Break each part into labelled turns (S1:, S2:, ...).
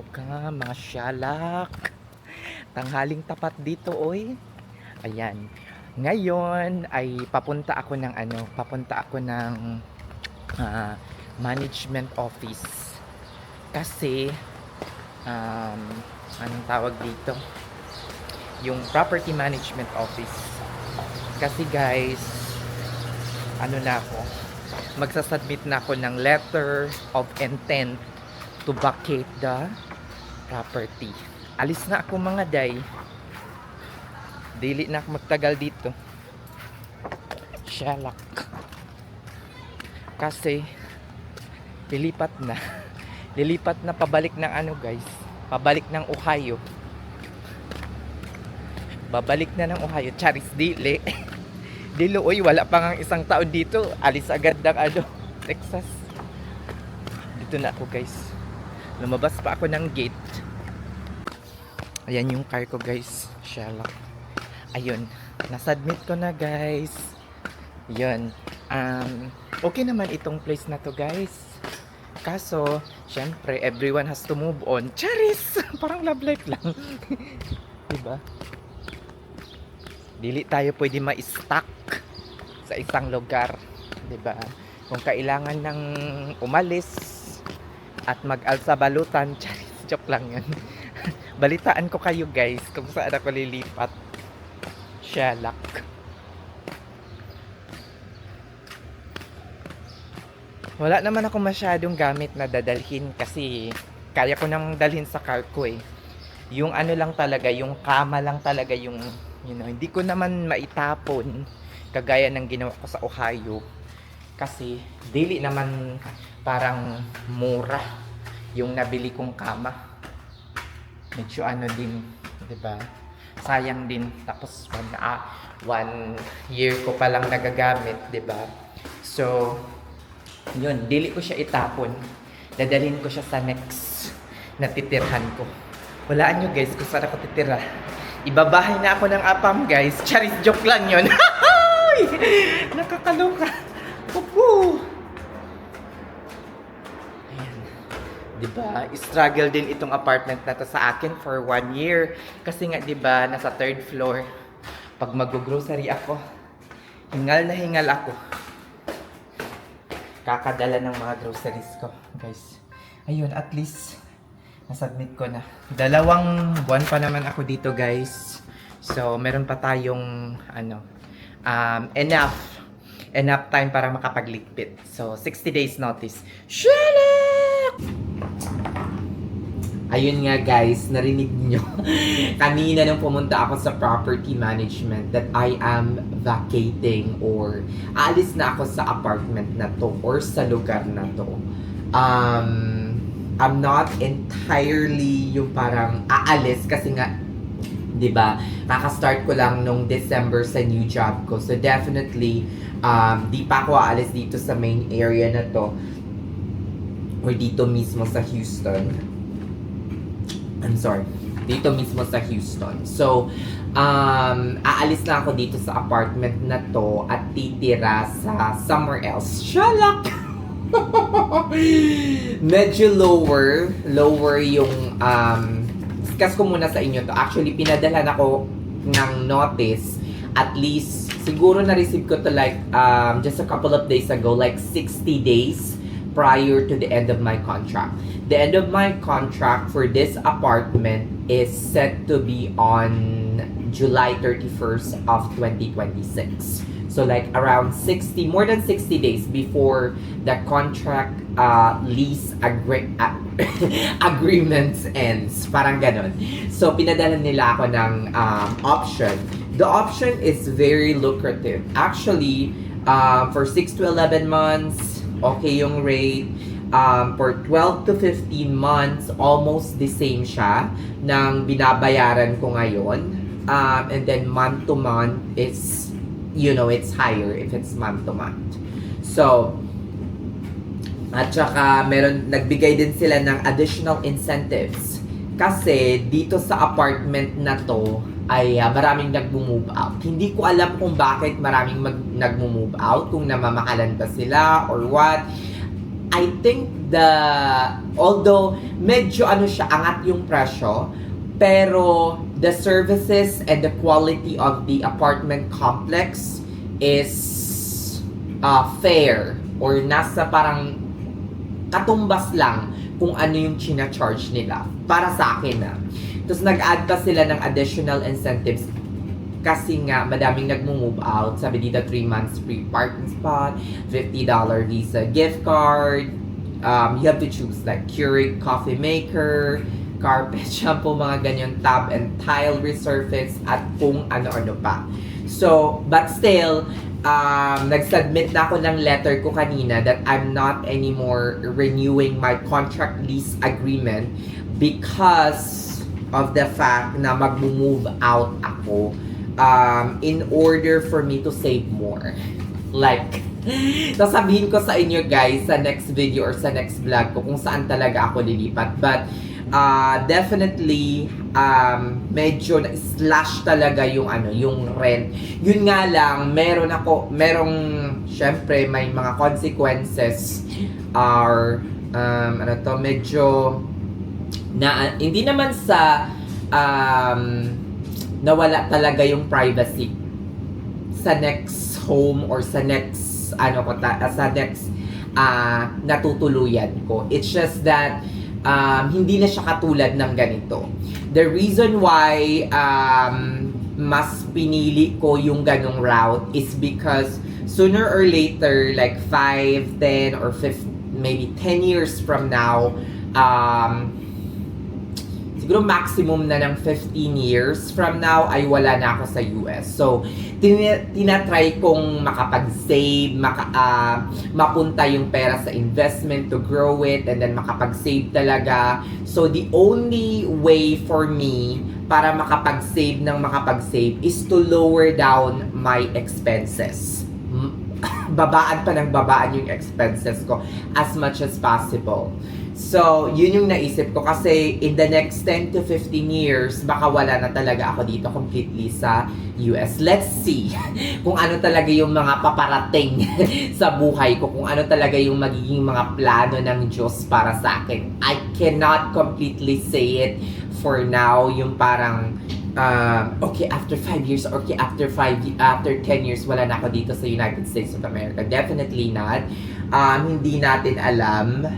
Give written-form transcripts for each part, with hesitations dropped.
S1: Welcome mga syalak. Tanghaling tapat dito oy. Ayan. Ngayon ay papunta ako ng management office. Kasi anong tawag dito? Yung property management office. Kasi guys, ano na ako, magsasubmit na ako ng letter of intent to vacate the property. Alis na ako mga day. Dili na ako magtagal dito. Shalak. Kasi lilipat na. Lilipat na pabalik ng ano guys. Pabalik ng Ohio. Babalik na ng Ohio. Charis dili. Dilo oy, wala pa nga isang taon dito. Alis agad ng Texas. Dito na ako guys. Lumabas pa ako ng gate. Ayan yung car ko guys. Shalak. Ayun. Nasubmit ko na guys. Yun. Okay naman itong place na to guys. Kaso, syempre, everyone has to move on. Charis! Parang love life lang. Diba? Dili tayo pwede ma-stuck sa isang lugar. Diba? Kung kailangan ng umalis at mag-alsa balutan, charis, joke lang yan. Balitaan ko kayo guys kung saan ako lilipat. Shalak. Wala naman ako masyadong gamit na dadalhin kasi kaya ko nang dalhin sa car ko eh. Yung ano lang talaga, yung kama lang talaga yung, hindi ko naman maitapon kagaya ng ginawa ko sa Ohio. Kasi dili naman parang mura yung nabili kong kama. Medyo ano din, 'di ba? Sayang din, tapos 1 year ko pa lang nagagamit, 'di ba? So yun, dili ko siya itapon. Dadalhin ko siya sa next na titirhan ko. Walaan nyo guys kung saan ako titira. Ibabahay na ako ng apam guys. Charis, joke lang yun. Nakakaloka. Pupu. Ayan. Diba? Struggle din itong apartment na to sa akin for 1 year. Kasi nga diba, nasa 3rd floor. Pag mag-grocery ako, hingal na hingal ako. Kakadala ng mga groceries ko, guys. Ayun, at least nasubmit ko na. 2 buwan pa naman ako dito, guys. So, meron pa tayong enough time para makapagligpit. So, 60 days notice. Shut up! Ayun nga guys, narinig nyo. Kanina nung pumunta ako sa property management that I am vacating or aalis na ako sa apartment na to or sa lugar na to. I'm not entirely yung parang aalis kasi nga, 'di ba? Kaka-start ko lang nung December sa new job ko. So definitely di pa ako aalis dito sa main area na to or dito mismo sa Houston. I'm sorry. Dito mismo sa Houston. So, aalis na ako dito sa apartment na to at titira sa somewhere else. Shalak! Medyo lower yung, discuss ko muna sa inyo to. Actually, pinadalhan ako ng notice. At least, siguro na-receive ko to like, just a couple of days ago, like 60 days prior to the end of my contract. The end of my contract for this apartment is set to be on July 31st of 2026. So like around more than 60 days before the contract lease agreements ends. Parang ganon. So pinadala nila ako ng option. The option is very lucrative. Actually, for 6 to 11 months, okay yung rate. For 12 to 15 months, almost the same siya ng binabayaran ko ngayon. And then month to month is, it's higher if it's month to month. So, at saka nagbigay din sila ng additional incentives. Kasi dito sa apartment na to, ay maraming nag-move out. Hindi ko alam kung bakit maraming nag-move out, kung namamakalan ba sila or what. I think although medyo ano siya, angat yung presyo, pero the services and the quality of the apartment complex is fair, or nasa parang katumbas lang kung ano yung china-charge nila para sa akin na. Tapos nag-add pa sila ng additional incentives kasi nga madaming nagmo-move out. Sabi dito 3 months free parking spot, $50 Visa gift card. You have to choose like Keurig coffee maker, carpet shampoo, mga ganyan, tub and tile resurface, at kung ano-ano pa. So, but still, nag-submit na ako ng letter ko kanina that I'm not anymore renewing my contract lease agreement because of the fact na mag-move out ako in order for me to save more. Like, sasabihin ko sa inyo guys sa next video or sa next vlog ko kung saan talaga ako lilipat. But definitely medyo na-slash talaga yung yung rent. Yun nga lang, merong syempre may mga consequences are medyo na hindi naman sa nawala talaga yung privacy sa next home or sa next natutuluyan ko. It's just that hindi na siya katulad ng ganito. The reason why mas pinili ko yung ganong route is because sooner or later, like 5, 10, or 15, maybe 10 years from now, siguro maximum na ng 15 years from now ay wala na ako sa US. So, tinatry kong makapag-save, mapunta yung pera sa investment to grow it, and then makapag-save talaga. So, the only way for me para makapag-save is to lower down my expenses. Babaan pa ng babaan yung expenses ko as much as possible. So, yun yung naisip ko kasi in the next 10 to 15 years, baka wala na talaga ako dito completely sa US. Let's see kung ano talaga yung mga paparating sa buhay ko, kung ano talaga yung magiging mga plano ng Diyos para sa akin. I cannot completely say it for now, yung parang okay, after 5 years, okay, after 10 years, wala na ako dito sa United States of America. Definitely not. Hindi natin alam.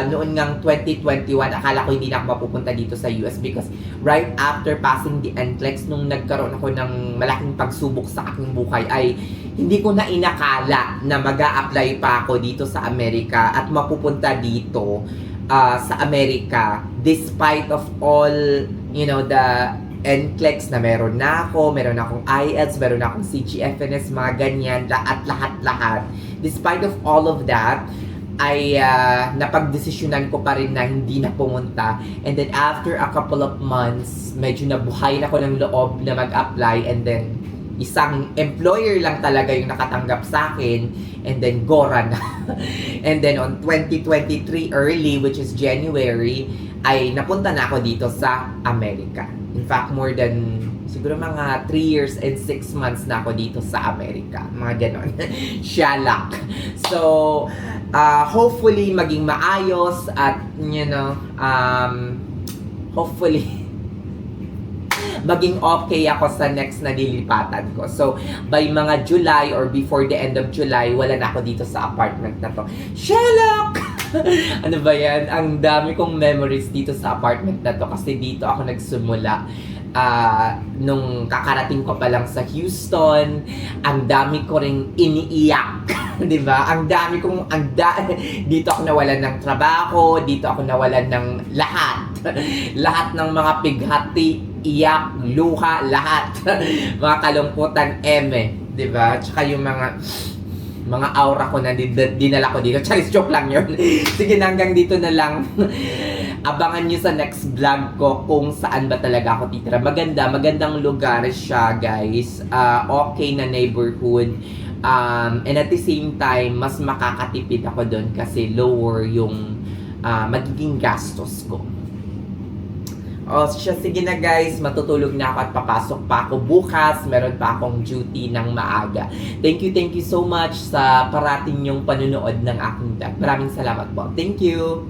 S1: Noon ngang 2021, akala ko hindi na ako mapupunta dito sa US because right after passing the NCLEX, nung nagkaroon ako ng malaking pagsubok sa aking buhay, ay hindi ko na inakala na mag-a-apply pa ako dito sa Amerika at mapupunta dito sa Amerika despite of all, you know, the NCLEX na meron akong IELTS, meron na akong CGFNS, mga ganyan, lahat. Despite of all of that, ay napagdesisyonan ko pa rin na hindi na pumunta. And then after a couple of months, medyo nabuhay na ko ng loob na mag-apply, and then isang employer lang talaga yung nakatanggap sa akin, and then gora na. And then on 2023 early, which is January, ay napunta na ako dito sa Amerika. In fact, more than siguro mga 3 years and 6 months na ako dito sa Amerika. Mga ganon. Shalak. So, hopefully maging maayos at, you know, hopefully maging okay ako sa next na lilipatan ko. So, by mga July or before the end of July, wala na ako dito sa apartment na to. Shalak! Ano ba yan? Ang dami kong memories dito sa apartment na to kasi dito ako nagsimula. Nung kakarating ko pa lang sa Houston, ang dami ko ring iniiyak. Diba? Dito ako nawalan ng trabaho, dito ako nawalan ng lahat. Lahat ng mga pighati, iyak, luha, lahat. Mga kalungkutan, diba? Tsaka yung mga aura ko na dinala ko dito. Charis, joke lang yun. Sige na, hanggang dito na lang. Abangan nyo sa next vlog ko kung saan ba talaga ako titira. Magandang lugar siya, guys. Okay na neighborhood. And at the same time, mas makakatipid ako doon kasi lower yung magiging gastos ko. O siya, sige na guys, matutulog na ako at papasok pa ako bukas. Meron pa akong duty ng maaga. Thank you so much sa parating yung panunood ng aking vlog. Maraming salamat po. Thank you!